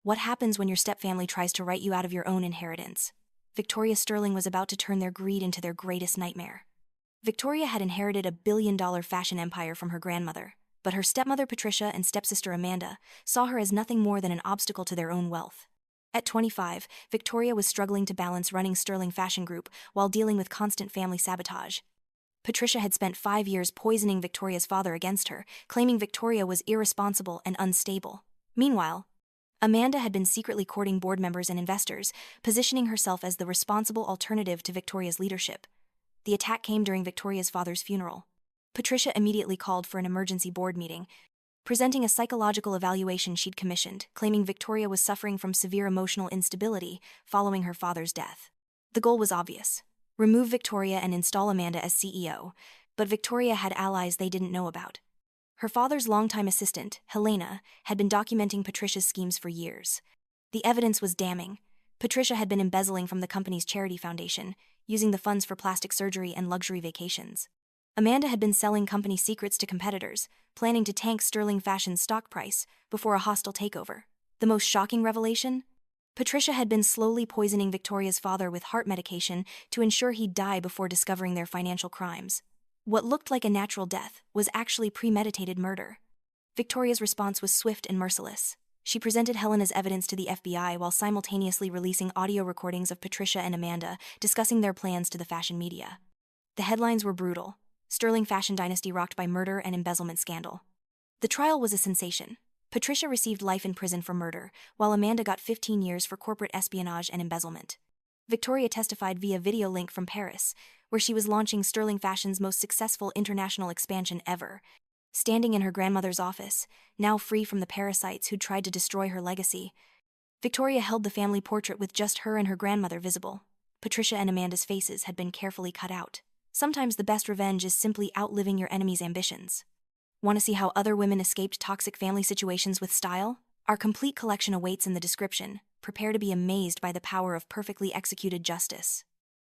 What happens when your stepfamily tries to write you out of your own inheritance? Victoria Sterling was about to turn their greed into their greatest nightmare. Victoria had inherited a billion-dollar fashion empire from her grandmother, but her stepmother Patricia and stepsister Amanda saw her as nothing more than an obstacle to their own wealth. At 25, Victoria was struggling to balance running Sterling Fashion Group while dealing with constant family sabotage. Patricia had spent 5 years poisoning Victoria's father against her, claiming Victoria was irresponsible and unstable. Meanwhile, Amanda had been secretly courting board members and investors, positioning herself as the responsible alternative to Victoria's leadership. The attack came during Victoria's father's funeral. Patricia immediately called for an emergency board meeting, presenting a psychological evaluation she'd commissioned, claiming Victoria was suffering from severe emotional instability following her father's death. The goal was obvious: remove Victoria and install Amanda as CEO, but Victoria had allies they didn't know about. Her father's longtime assistant, Helena, had been documenting Patricia's schemes for years. The evidence was damning. Patricia had been embezzling from the company's charity foundation, using the funds for plastic surgery and luxury vacations. Amanda had been selling company secrets to competitors, planning to tank Sterling Fashion's stock price before a hostile takeover. The most shocking revelation? Patricia had been slowly poisoning Victoria's father with heart medication to ensure he'd die before discovering their financial crimes. What looked like a natural death was actually premeditated murder. Victoria's response was swift and merciless. She presented Helena's evidence to the FBI while simultaneously releasing audio recordings of Patricia and Amanda discussing their plans to the fashion media. The headlines were brutal: Sterling Fashion Dynasty rocked by murder and embezzlement scandal. The trial was a sensation. Patricia received life in prison for murder, while Amanda got 15 years for corporate espionage and embezzlement. Victoria testified via video link from Paris, where she was launching Sterling Fashion's most successful international expansion ever. Standing in her grandmother's office, now free from the parasites who'd tried to destroy her legacy, Victoria held the family portrait with just her and her grandmother visible. Patricia and Amanda's faces had been carefully cut out. Sometimes the best revenge is simply outliving your enemy's ambitions. Want to see how other women escaped toxic family situations with style? Our complete collection awaits in the description. Prepare to be amazed by the power of perfectly executed justice.